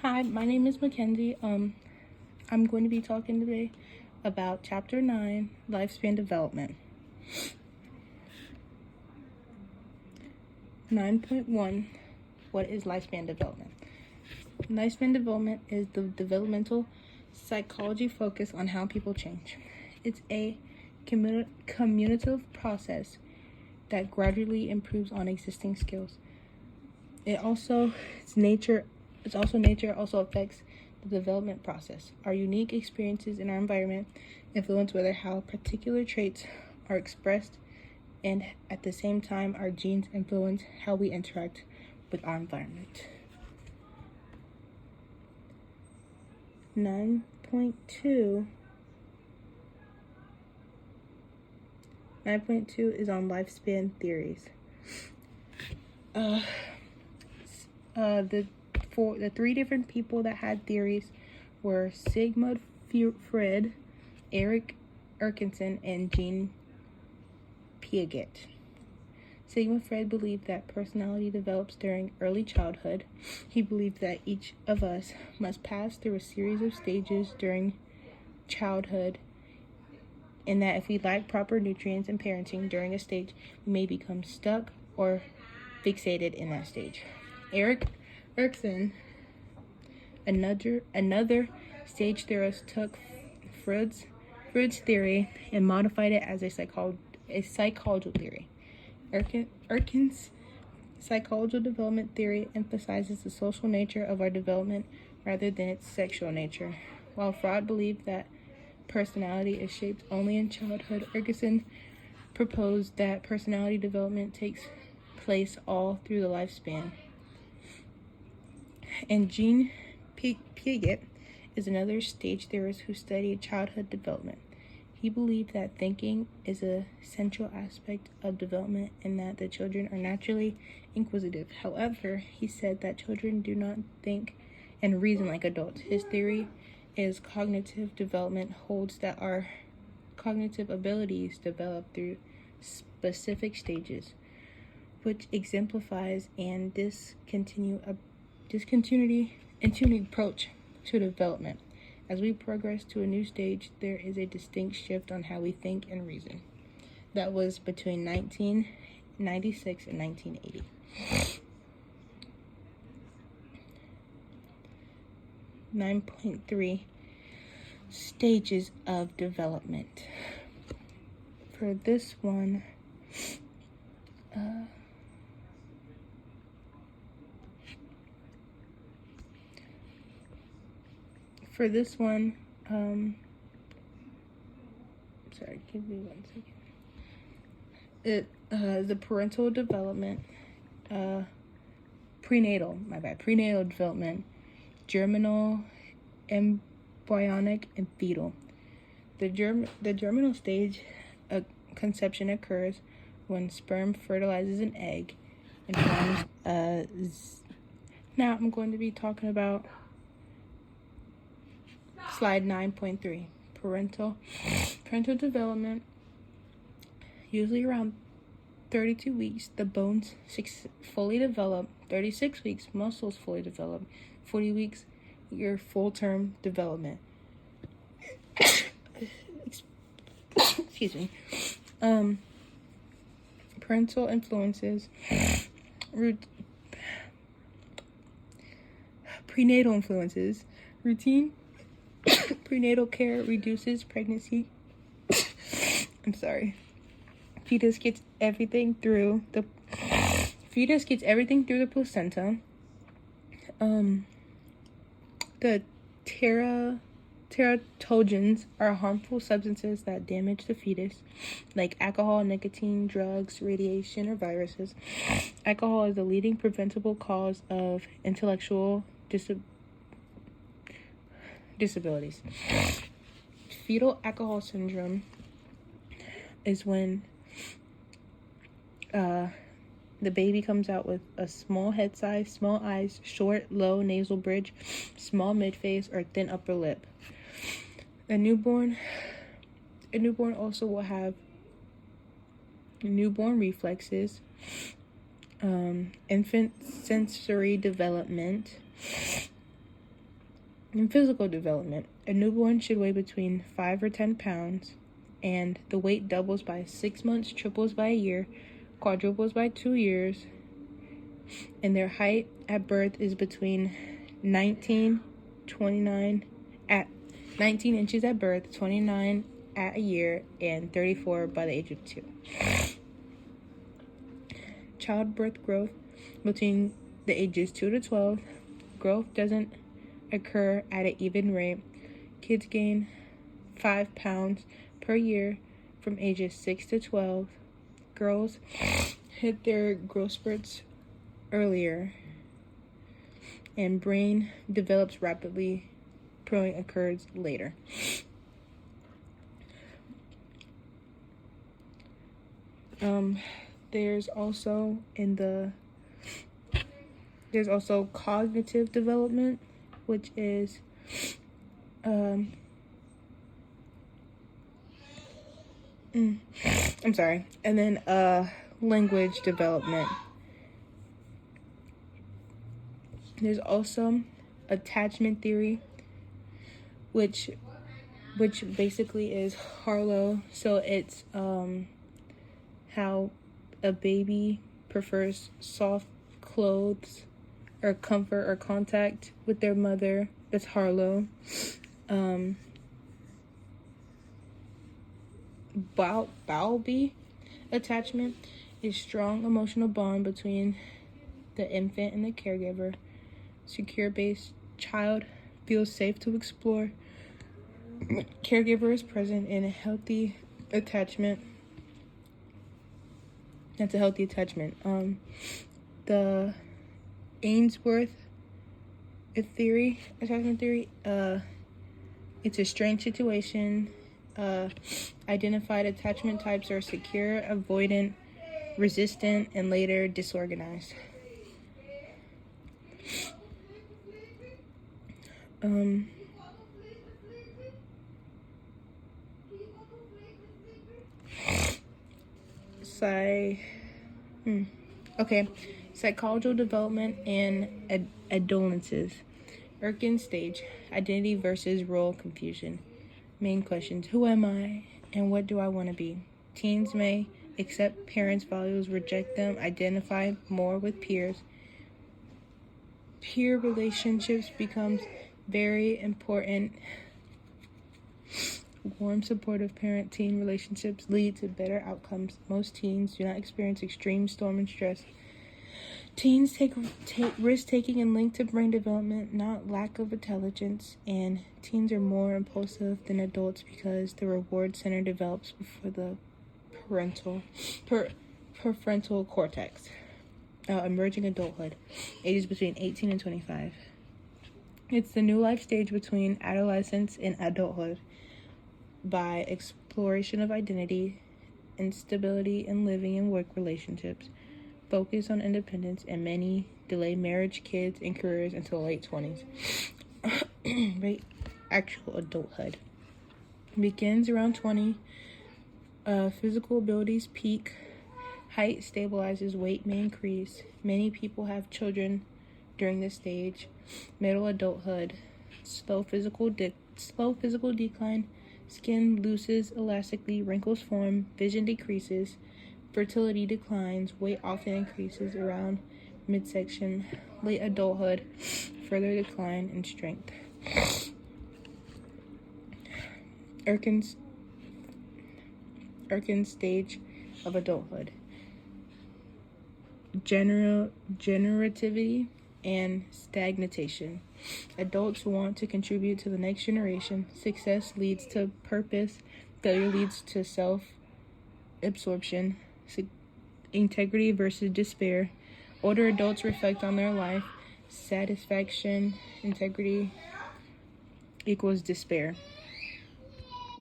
Hi, my name is Mackenzie. I'm going to be talking today about Chapter 9, Lifespan Development. 9.1, what is lifespan development? Lifespan development is the developmental psychology focus on how people change. It's a commutative process that gradually improves on existing skills. Its nature also affects the development process. Our unique experiences in our environment influence whether how particular traits are expressed, and at the same time, our genes influence how we interact with our environment. 9.2 is on lifespan theories. The three different people that had theories were Sigmund Freud, Erik Erikson, and Jean Piaget. Sigmund Freud believed that personality develops during early childhood. He believed that each of us must pass through a series of stages during childhood, and that if we lack proper nutrients and parenting during a stage, we may become stuck or fixated in that stage. Erik Erikson, another stage theorist, took Freud's theory and modified it as a psychological theory. Erikson's psychological development theory emphasizes the social nature of our development rather than its sexual nature. While Freud believed that personality is shaped only in childhood, Erikson proposed that personality development takes place all through the lifespan. And Jean Piaget is another stage theorist who studied childhood development. He believed that thinking is a central aspect of development and that the children are naturally inquisitive. However, he said that children do not think and reason like adults. His theory is cognitive development holds that our cognitive abilities develop through specific stages, which exemplifies and discontinuity approach to development. As we progress to a new stage, there is a distinct shift on how we think and reason. That was between 1996 and 1980. 9.3 Stages of development. For this one, sorry, give me 1 second. The parental development, prenatal development, germinal, embryonic, and fetal. The germinal stage of conception occurs when sperm fertilizes an egg and forms Now I'm going to be talking about slide 9.3, parental development. Usually around 32 weeks, the bones fully develop. 36 weeks, muscles fully develop. 40 weeks, your full-term development. Excuse me. Parental influences. Prenatal influences. Routine prenatal care reduces pregnancy. Fetus gets everything through the placenta. The teratogens are harmful substances that damage the fetus, like alcohol, nicotine, drugs, radiation, or viruses. Alcohol is the leading preventable cause of intellectual disabilities. Fetal alcohol syndrome is when the baby comes out with a small head size, small eyes, short, low nasal bridge, small mid-face, or thin upper lip. A newborn also will have newborn reflexes, infant sensory development, In physical development, a newborn should weigh between 5 or 10 pounds, and the weight doubles by 6 months, triples by a year, quadruples by 2 years, and their height at birth is between 29 at 19 inches at birth, 29 at a year, and 34 by the age of 2. Childbirth growth between the ages 2 to 12. Growth doesn't occur at an even rate. Kids gain 5 pounds per year from ages 6 to 12. Girls hit their growth spurts earlier, and brain develops rapidly. Growing occurs later. There's also cognitive development, which is and then language development. There's also attachment theory, which basically is Harlow. So it's how a baby prefers soft clothes or comfort or contact with their mother. That's Harlow. Bowlby attachment is strong emotional bond between the infant and the caregiver. Secure-based child feels safe to explore. Caregiver is present in a healthy attachment. That's a healthy attachment. The Ainsworth attachment theory, it's a strange situation. Identified attachment types are secure, avoidant, resistant, and later disorganized. Psychological development and adolescence. Erkin stage, identity versus role confusion. Main questions: who am I and what do I want to be? Teens may accept parents' values, reject them, identify more with peers. Peer relationships becomes very important. Warm, supportive parent-teen relationships lead to better outcomes. Most teens do not experience extreme storm and stress. Teens take risk-taking and linked to brain development, not lack of intelligence. And teens are more impulsive than adults because the reward center develops before the prefrontal cortex. Emerging adulthood, ages between 18 and 25. It's the new life stage between adolescence and adulthood. By exploration of identity, instability in living and work relationships, focus on independence, and many delay marriage, kids, and careers until late 20s. Right? Actual adulthood begins around 20. Physical abilities peak. Height stabilizes, weight may increase. Many people have children during this stage. Middle adulthood, slow physical decline. Skin loosens elastically, wrinkles form, vision decreases, fertility declines, weight often increases around midsection. Late adulthood, further decline in strength. Erkin's stage of adulthood. Generativity and stagnation. Adults want to contribute to the next generation. Success leads to purpose. Failure leads to self-absorption. Integrity versus despair. Older adults reflect on their life. Satisfaction, integrity equals despair.